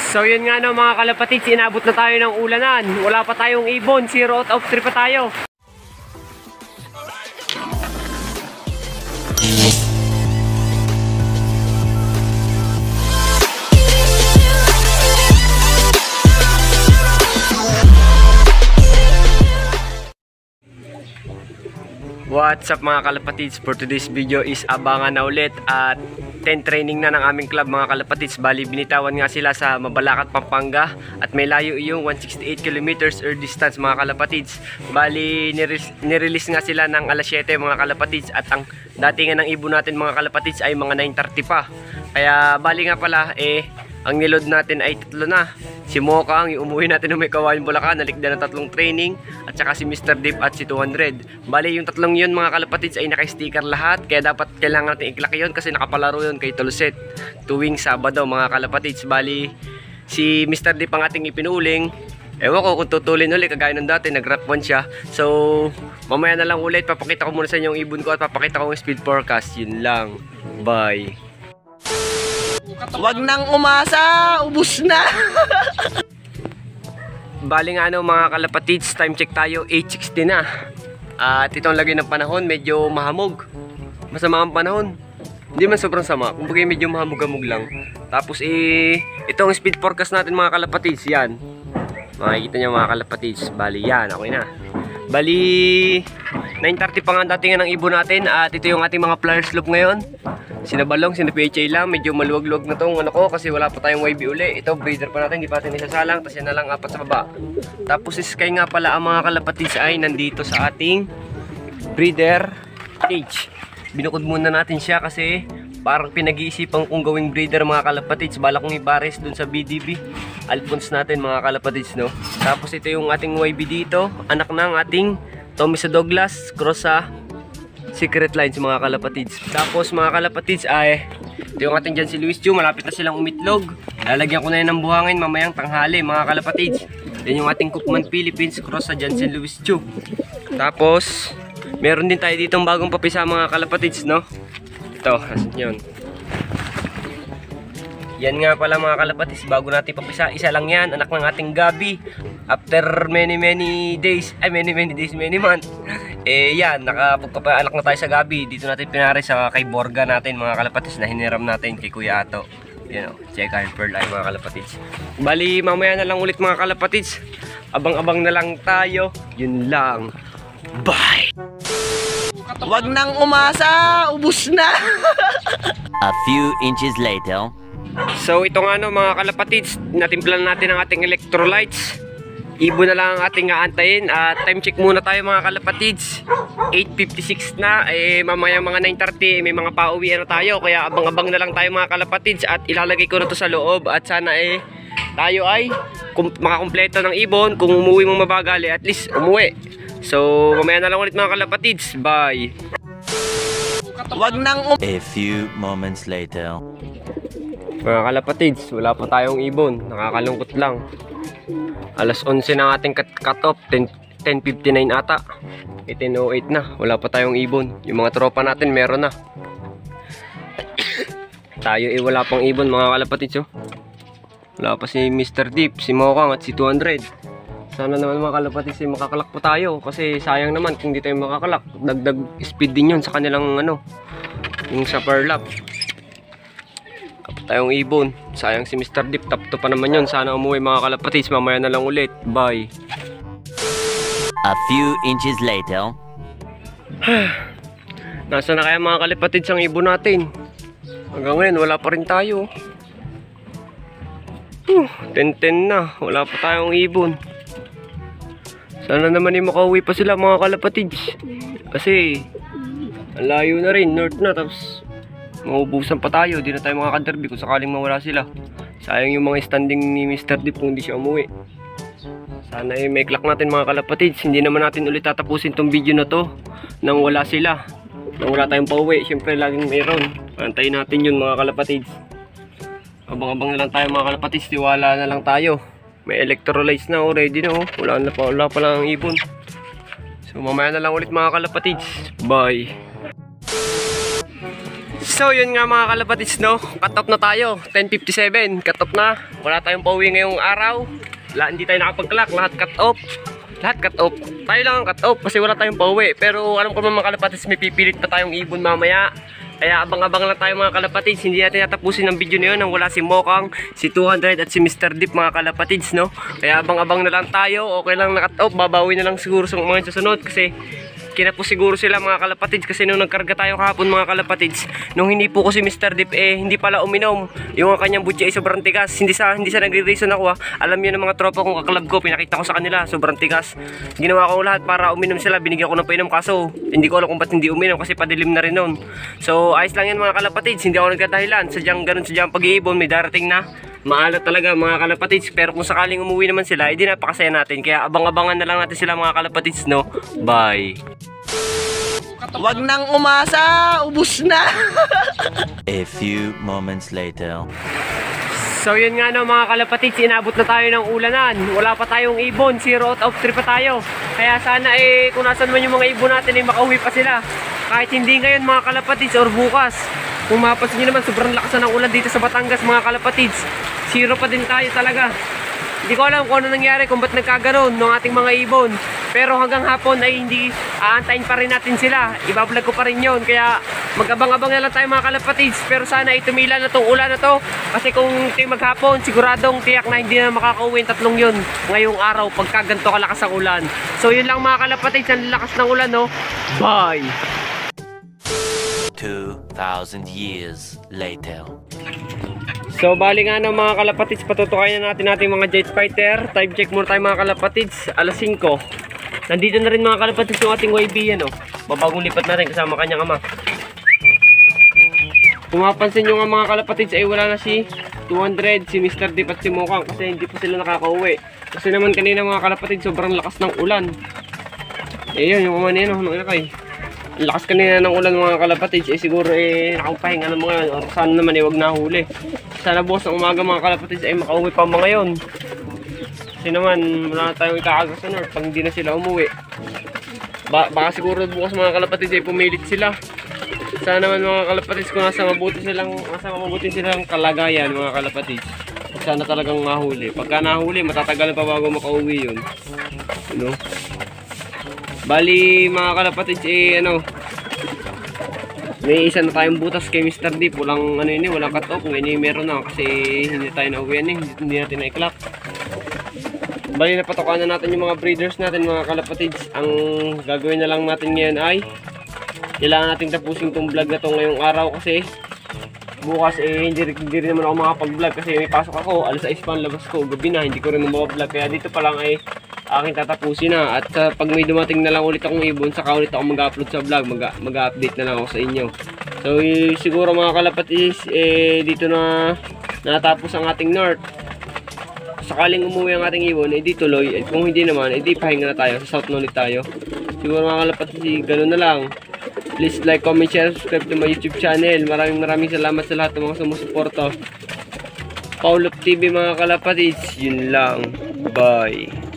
So yun nga no mga kalapatids, inabot na tayo ng ulanan. Wala pa tayong ibon, 0 out of 3 pa tayo. What's up mga kalapatids? For today's video is abangan na ulit at 10 training na ng aming club mga kalapatids. Bali binitawan nga sila sa Mabalacat, Pampanga at may layo yung 168 kilometers air distance mga kalapatids. Bali nirelease nga sila ng alas 7 mga kalapatids at ang datingan ng ibon natin mga kalapatids ay mga 9:30 pa. Kaya bali nga pala ang nilod natin ay 3 na. Si Mokang, yung umuwi natin ng may Kawayan Bulacan, nalikda ng 3 training, at saka si Mr. Deep at si 200. Bali yung 3 yun mga kalapatids ay naka-sticker lahat, kaya dapat kailangan natin i-click yun kasi nakapalaro yun kay Tuluset tuwing Sabado mga kalapatids. Bali si Mr. Deep ang ating ipinuling. Ewan ko kung tutulin ulit kagaya ng dati, nag-rap 1 siya. So mamaya na lang ulit, papakita ko muna sa inyo yung ibon ko at papakita ko yung speed forecast. Yun lang, bye. Wag nang umasa, ubus na. Bali nga mga kalapatids, time check tayo, 8:60 na. At itong lagay ng panahon, medyo mahamog. Masama ang panahon. Hindi man sobrang sama, kumbaga medyo mahamog-hamog lang. Tapos itong speed forecast natin mga kalapatids, yan. Makikita nyo mga kalapatids, bali yan, okay na. Bali 9:30 pa nga datingan ng ibon natin at ito yung ating mga flyer slope ngayon. Sinabalong, sina-PHA lang, medyo maluwag-luwag na tong ano ko kasi wala pa tayong YB uli. Ito, breeder pa natin, hindi pa natin isasalang, tapos yan na lang 4 sa baba. Tapos si Sky nga pala ang mga kalapatids ay nandito sa ating breeder cage. Binukod muna natin siya kasi parang pinag-iisipan kong gawing breeder mga kalapatids. Bala kong ibares dun sa BDB Alphonse natin mga kalapatids, no? Tapos ito yung ating YB dito, anak ng ating Tommy sa Douglas, cross sa Secret Lines mga kalapatids. Tapos mga kalapatids ay ito yung ating dyan si Luis Chu, malapit na silang umitlog. Lalagyan ko na yun ng buhangin mamayang tanghali mga kalapatids. Yan yung ating Cookman Philippines cross sa dyan si Luis Chu. Tapos meron din tayo ditong bagong papisa mga kalapatids, no? Ito, yun. Yan nga pala mga kalapatids, bago natin papisa, isa lang yan, anak ng ating Gabi. After many days, many months, yan, nakapagpapaanak na tayo sa Gabi. Dito natin pinari sa kay Borga natin mga kalapatids na hiniram natin kay Kuya Ato. Yan o, check and pearl ay mga kalapatids. Bali mamaya na lang ulit mga kalapatids. Abang-abang na lang tayo. Yun lang. Bye! Wag nang umasa, ubus na. A few inches later. So ito nga mga kalapatids, natimplan natin ang ating electrolytes. Ibon na lang ang ating aantayin at time check muna tayo mga kalapatids. 8:56 na, mamaya mga 9:30 may mga pauwian na tayo, kaya abang-abang na lang tayo mga kalapatids at ilalagay ko na to sa loob at sana tayo ay makakumpleto ng ibon. Kung umuwi mong mabagali, at least umuwi. So mamaya na lang ulit mga kalapatids, bye. Wag nang A few moments later. Mga kalapatids, wala pa tayong ibon, nakakalungkot lang. Alas 11 na ating cut-off, 10:59 ata. 10:08 na, wala pa tayong ibon. Yung mga tropa natin meron na. Tayo wala pang ibon mga kalapatids, oh. Wala pa si Mr. Deep, si Mokang at si 200. Sana naman mga kalapatids makakalak pa tayo kasi sayang naman kung di tayo makakalak. Dagdag speed din yun sa kanilang yung sa per lap. Tayong ibon, sayang si Mr. Deep, top 2 pa naman yun. Sana umuwi mga kalapatids, mamaya na lang ulit, bye. A few inches later. Nasa na kaya mga kalapatids ang ibon natin? Hanggang ngayon wala pa rin tayo. 10:10 na, wala pa tayong ibon. Sana naman makauwi pa sila mga kalapatids kasi ang layo na rin, north na, tapos maubusan pa tayo, di na tayo makakaderby kung sakaling mawala sila. Sayang yung mga standing ni Mr. Deep kung hindi siya umuwi. Sana may clock natin mga kalapatids. Hindi naman natin ulit tatapusin tong video na to nang wala sila, nang wala tayong pauwi. Siyempre laging mayroon, pantayin natin yun mga kalapatids. Abang-abang na lang tayo mga kalapatids, tiwala na lang tayo. May electrolytes na, ready na, wala pa lang ang ibon. So mamaya na lang ulit mga kalapatids, bye. So yun nga mga kalapatids, no, cut off na tayo, 10:57, cut off na, wala tayong pauwi ngayong araw, hindi tayo nakapag-clock, lahat cut off, tayo lang ang cut off kasi wala tayong pauwi. Pero alam ko mga kalapatids, may pipilit pa tayong ibon mamaya, kaya abang-abang lang tayo mga kalapatids. Hindi natin natapusin ang video na yun nang wala si Mokang, si 200 at si Mr. Deep mga kalapatids, no. Kaya abang-abang na lang tayo, okay lang na cut off, babawi na lang siguro sa mga susunod kasi kinapos siguro sila mga kalapatids. Kasi nung nagkarga tayo kahapon mga kalapatids, nung hindi po ko si Mr. Deep hindi pala uminom, yung kanyang butya ay sobrang tigas. Hindi sa nagre-reason ako alam yun ng mga tropa kong kaklab ko, pinakita ko sa kanila, sobrang tigas. Ginawa ko lahat para uminom sila, binigyan ko ng painom, kaso hindi ko alam kung ba't hindi uminom kasi padilim na rin nun. So ayos lang yan mga kalapatids, hindi ako nagkadahilan, sadyang pag-iibon, may darating na maalat talaga mga kalapatids. Pero kung sakaling umuwi naman sila, edi napakasaya natin. Kaya abang-abangan na lang natin sila mga kalapatids, no. Bye. Wag nang umasa, ubus na. A few moments later. So yun nga no mga kalapatids, inabot na tayo ng ulanan. Wala pa tayong ibon, 0 out of 3 pa tayo. Kaya sana kung nasan man yung mga ibon natin makauwi pa sila. Kahit hindi ngayon mga kalapatids or bukas. Kung mapapansin nyo naman, sobrang lakas na ng ulan dito sa Batangas mga kalapatids. 0 pa din tayo talaga. Hindi ko alam kung ano nangyari, kung ba't nagkaganon ng ating mga ibon. Pero hanggang hapon ay hindi aantayin pa rin natin sila. Ibablog ko pa rin yun. Kaya mag-abang-abang na lang tayo mga kalapatids. Pero sana tumila na tong ulan na to. Kasi kung maghapon, siguradong tiyak na hindi na makakauwi yung tatlong yun ngayong araw pagka ganito kalakas ang ulan. So yun lang mga kalapatids, ang lakas ng ulan, no. Bye! 2,000 years later. So bali nga no mga kalapatids, patutukayan na natin mga jet fighter. Time check muna tayo mga kalapatids, alas 5. Nandito na rin mga kalapatids yung ating YB yan, oh. Babagong lipat natin kasama kanyang ama. Kung mapansin nyo nga mga kalapatids ay wala na si 200, si Mr. Deep at si Mokang kasi hindi pa sila nakakauwi. Kasi naman kanina mga kalapatids sobrang lakas ng ulan. Yun yung umani yun, ano kay. Ang lakas kanina ng ulan mga kalapatids, siguro nakapahinga ng mga yun, o sana naman wag nahuli. Sana bukas ng umaga mga kalapatids ay makauwi pa mga yun. Kasi naman wala na tayong ikaagas sa north pag hindi na sila umuwi. Baka siguro bukas mga kalapatids ay pumilit sila. Sana naman mga kalapatids kung nasa mabuti silang kalagayan mga kalapatids. Sana talagang mahuli. Pagka nahuli matatagal pa bago makauwi yun. You know? Bali mga kalapatids may isa na tayong butas kay Mr. Deep. Walang walang cut off. Ngayon meron na kasi hindi tayo nauwian hindi natin na-clock. Bali napatokan na natin yung mga breeders natin mga kalapatids. Ang gagawin na lang natin ngayon ay kailangan natin tapusin tong vlog na to ngayong araw kasi bukas hindi rin naman ako makapag-vlog kasi may pasok ako, alas 6 pa ang labas ko, gabi na, hindi ko rin mababa-vlog. Kaya dito pa lang aking tatapusin na. At pag may dumating na lang ulit akong ibon, saka ulit ako mag-upload sa vlog, mag-update na lang ako sa inyo. So siguro mga kalapatids, dito na natapos ang ating north. Sakaling umuwi ang ating ibon, di tuloy. Kung hindi naman, di pahinga na tayo, sa south na ulit tayo. Siguro mga kalapatids, ganun na lang. Please like, comment, share, subscribe to my YouTube channel. Maraming salamat sa lahat ng mga sumusuporta. Paulop TV mga kalapatids, yun lang. Bye.